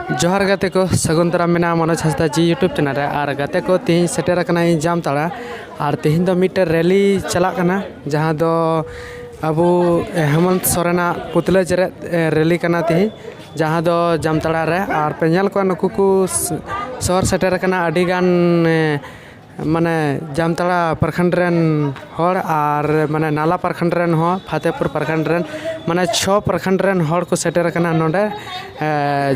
जोहार गाते को सगुन दाराम मेना मनोज हंसदा जी यूट्यूब चैनल रे और गाते को तीन सेटेर कना जामताड़ा और तीन दो मिटर रैली चला कना जहां दो अबू हेमंत सोरेना पुतला जरे रैली कना तीन जहां दो जामताड़ा रे और पेंजल को नुकु शहर सेटेर कना अडी गान माने जामताड़ा प्रखंड रेन हर और माने नाला प्रखंड रेन हो फतेहपुर प्रखंड रेन माने 6 प्रखंड रेन हर को सेटेर कना नोडे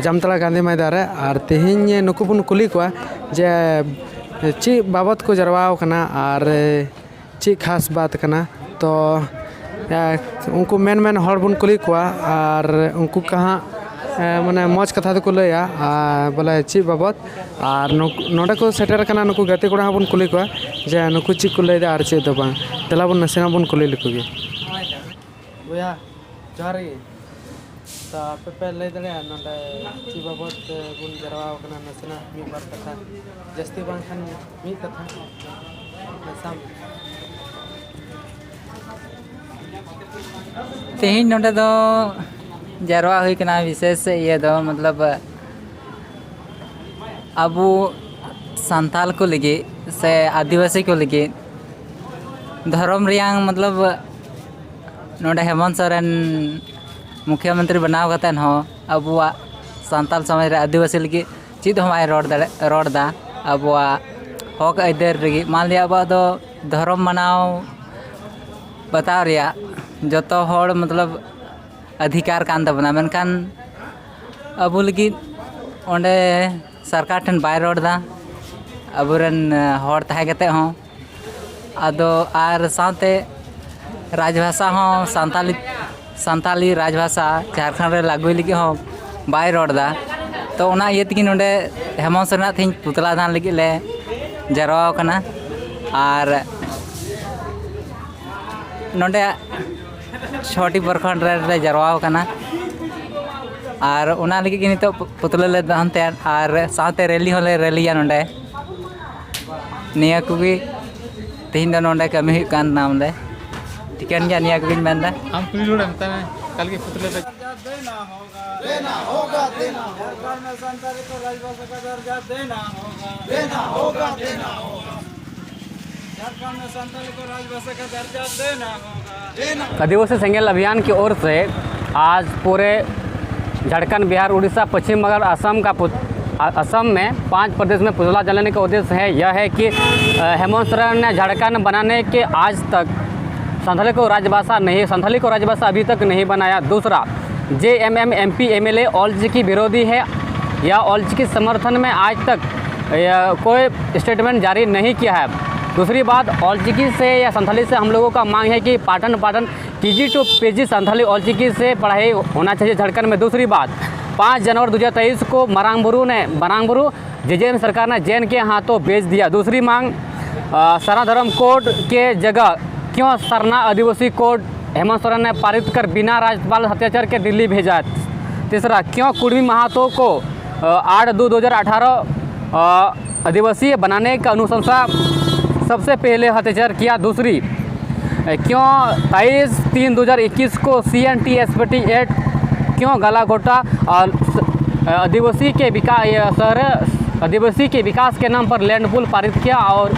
जामताड़ा गांधी मैदान रे और तेहिं नुकु बुन कुली को जे ची बाबत को जरवाव कना और ची खास बात कना तो उनको मेन हर बुन कुली को और उनको कहाँ माने मौज कथा को लैया बोले ची बाबत और नोडे को सेटेर कना नुकु गति कोड़ा बुन कुली को जे नुकु ची को लैदा और ची दो बांग तेला बुन नसेना बुन कुली लिखुगे बुया जोहार गे तो पे लय दले नोडे ची बाबत बुन जरवाव कना नसेना मी बार कथा जस्ती बांग खान मी कथा नसाम तेहिं नोडे दो जरवा हुई कना विशेष ये दो मतलब अबू संताल को लगे से आदिवासी को लगे धर्म रियांग मतलब नोडे हेमंत सोरेन मुख्यमंत्री बनाव कतेन हो अबुआ संताल समाज रे आदिवासी लगे चीज हमारे रोड दा अबुआ हक अदर लगे मान लिया अब दो धर्म मनाव बताव रिया जतो होड़ मतलब अधिकार कान तबना मेनखान अबू लगी ओंडे सरकार ठन बाय रोड दा अबुरन होड़ ताहे कते हो आदो आर साथे राजभाषा हो संताली राजभाषा झारखंड रे लागू लगी हो बाय रोड दा तो ओना ये तकी नोंडे हेमंत सोरेन थिन पुतला दान लगी ले जरवा कना और नोंडे छोटी प्रखंड रे जरवाव कना और उना लगी कि नितो पुतला ले दानते और साथे रैली होले रैलिया नोंडे निया कुगी तीन दो नोंडे कमी हुई कान नाम ले ठिकान गया निया कुगी मेंदा हम पुलिस रोड में तने कल के पुतले पे देना होगा सरकार में संताली को राजभाषा का दर्जा देना होगा सरकार में संताली को राजभाषा का दर्जा देना होगा। आदिवासी संगठन अभियान की ओर से आज पूरे झारखंड, बिहार, उड़ीसा, पश्चिम बंगाल, असम में 5 प्रदेश में पुतला जलाने का उद्देश्य है। यह है कि हेमंत सोरेन ने झारखंड बनाने के आज तक संथाली को राजभाषा अभी तक नहीं बनाया। दूसरा, JMM MP MLA ऑलजी की विरोधी है या ऑलजी के समर्थन में आज तक कोई स्टेटमेंट जारी नहीं किया है। दूसरी बात, ऑलचिकी से या संथाली से हम लोगों का मांग है कि Patan KG to PG Santhali ऑलचिकी से पढ़ाई होना चाहिए झारखंड में। दूसरी बात, 5 जनवरी 2023 को बरांगबुरु JJM सरकार ने जैन के हाथों बेच दिया। दूसरी मांग, सरना धर्म कोड के जगह क्यों सरना आदिवासी कोड हेमंत सोरेन ने पारित कर बिना राज्यपाल अत्याचार के दिल्ली भेजा। तीसरा, क्यों कुर्मी महातो को 8/2/2018 आदिवासी बनाने का अनुशंसा सबसे पहले अत्याचार किया। दूसरी, क्यों 23/3/2021 को CNT SPT एक्ट क्यों गला घोटा और आदिवासी के विकास के नाम पर लैंड पूल पारित किया और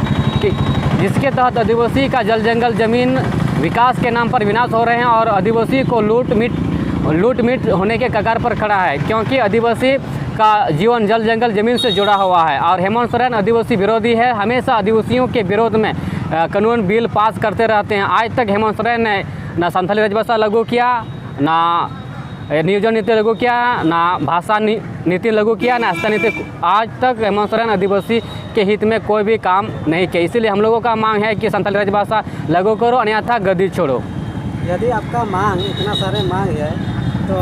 जिसके तहत आदिवासी का जल जंगल जमीन विकास के नाम पर विनाश हो रहे हैं और आदिवासी को लूट मिट होने के कगार पर खड़ा है, क्योंकि आदिवासी का जीवन जल जंगल जमीन से जुड़ा हुआ है। और हेमंत सोरेन आदिवासी विरोधी है, हमेशा आदिवासियों के विरोध में कानून बिल पास करते रहते हैं। आज तक हेमंत सोरेन ने ना संथाली राजभाषा लागू किया, ना नियोजन नीति लागू किया, ना भाषा नीति लागू किया, ना आस्था नीति। आज तक हेमंत सोरेन आदिवासी के हित में कोई भी काम नहीं किया। इसीलिए हम लोगों का मांग है कि संथाली राजभाषा लागू करो, अन्यथा गद्दी छोड़ो। यदि आपका मांग इतना सारे मांग है तो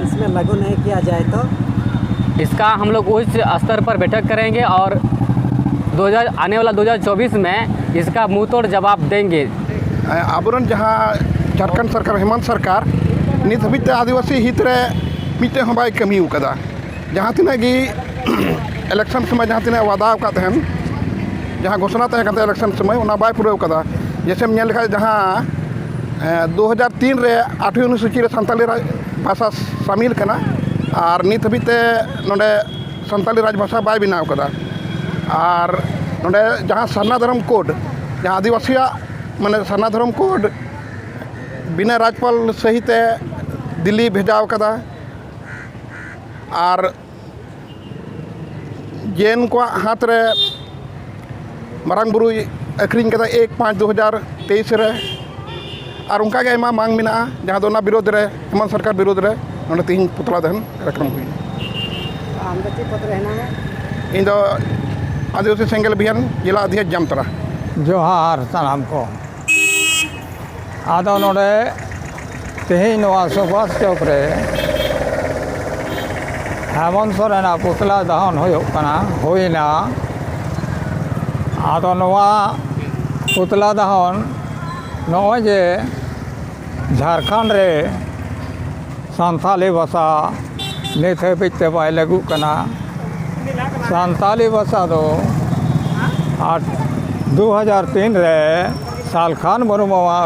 इसमें लागू नहीं किया जाए तो इसका हम लोग उच्च स्तर पर बैठक करेंगे और आने वाला 2024 में इसका मुँह तोड़ जवाब देंगे। आबुरन जहाँ झारखंड सरकार हेमंत सरकार नित हबिते आदिवासी हित रे मिटे हम बाय कमी उकदा जहाँ तिना गी इलेक्शन समय जहाँ तिना वादा का तहन जहाँ घोषणा तहन करते इलेक्शन समय उना बाय पूरा उकदा जैसे मेल लिखा जहाँ 2003 रे 8वीं अनुसूची रे संताली भाषा शामिल करना और नित हबीते नोडे संताली राजभाषा बाय बनाव कदा और नोडे जहाँ सरना धर्म कोड जहाँ आदिवासिया माने सरना धर्म कोड बिना राज्यपाल सहित दिल्ली भेजाव कदा और जैन को हाथ रे मारांग बुरु अखरीन कदा 1/5/2023 रे और उनका के आयमा मांग मिना जहाँ दो ना विरोध रे हेमंत सरकार विरोध रे नोडे तीन पुतला दहन कार्यक्रम हुई आम ची पत्र है इन दो आदिवासी सेंगल अभियान जिला अध्यक्ष जामतरा जोहार सानाम को आदो नोडे तेहिन नोआ सुभाष चौक रे हेमंत सोरेन पुतला दहन होइना आदो नोआ पुतला दहन नोए जे झारखंड रे संथाली भाषा नित हबिते बाय लागू कना संथाली भाषा दो 2003 रे सालखान मुर्मुआ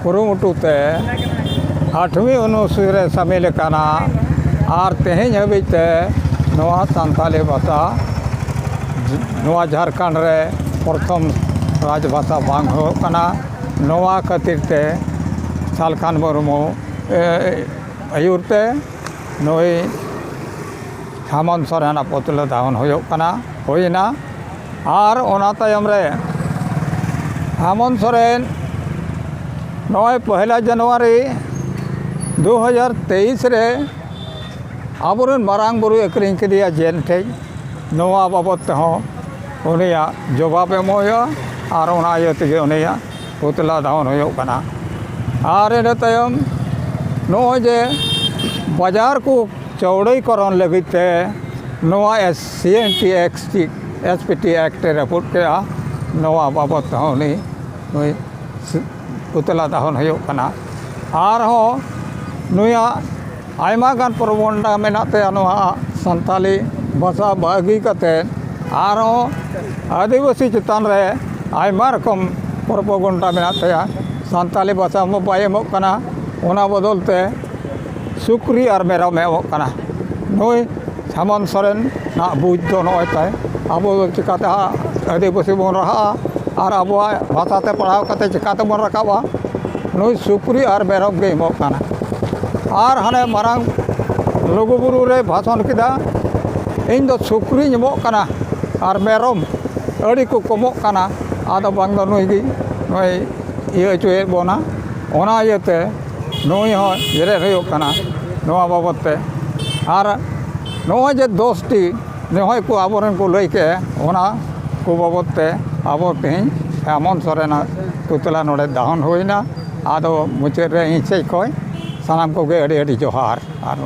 कुरुमुटुते 8वीं अनुसूची रे शामिल कना और तेहिन हबिते नोआ संथाली भाषा नोआ झारखंड रे प्रथम राजभाषा बांग हो कना नोआ खातिर ते सालखान मुर्मू आयुरते नोई हेमंत सोरेन पुतला दहन होइना और ओना तायम रे हेमंत सोरेन नोय 1 जनवरी 2023 रे आबुरन मारांग बुरु अक्रिंग केदिया जेल ठे नोआ बाबत हो उनिया जवाब एमोया और ओना इयते उनिया पुतला दहन होइना और इन तायम नोय जे बाजार को चौड़ीकरण लगते नोआ SPT एक्ट रिपोर्ट के नोआ बाबत होनी नुई पुतला दहन होना और नुया आयमा गान प्रबंधा मेनाते नोआ संताली भाषा बागी कते और आदिवासी चितान रे आयमा रकम प्रबंधा मेनाते संताली भाषा में बाय एमोग कना ओना बदलते सुक्री और मेरम एमोगना नुई हेमंत सोरेन ना बुझ दो नय ताय अब चिकाते आदिवासी बन रहा और अब भाषाते पढ़ाव कते चिकाते बन रकाबा नुई सुक्री और मेरम के एमोगना और हाने मारांग लुगुबुरु रे भाषण किदा इन दो सुक्री एमोगना और मेरम अड़ी को कमोगना आदो बांग दो नुई इये चुए बोना ओना इयते नुई हो जेरे होना नोआ बाबते और नोए जे दोस्ती नोए को आबोरन को लई के ओना को बाबते आबो तेहिं हेमंत सोरेन पुतला नोडे दहन होइना आदो मुचे रे इसे कोय सानाम को गे अड़ी जोहार और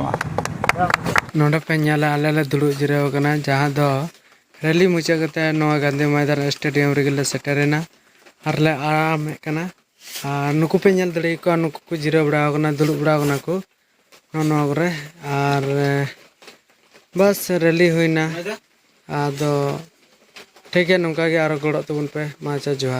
नोडे पे ñala आले ले दुड़ु जिराव कना जहां दो रैली मुचे कते नोआ गांधी मैदान स्टेडियम रे गेले सेटरेना और ले आराम कना नुकु पे ñal दड़ी को नुकु को जिराव बड़ा कना दुड़ु बड़ा कना को नोनो रे और बस रैली हुईना आदो ठीक है नौका के आरो गड़ो तबन पे माचा जोहार।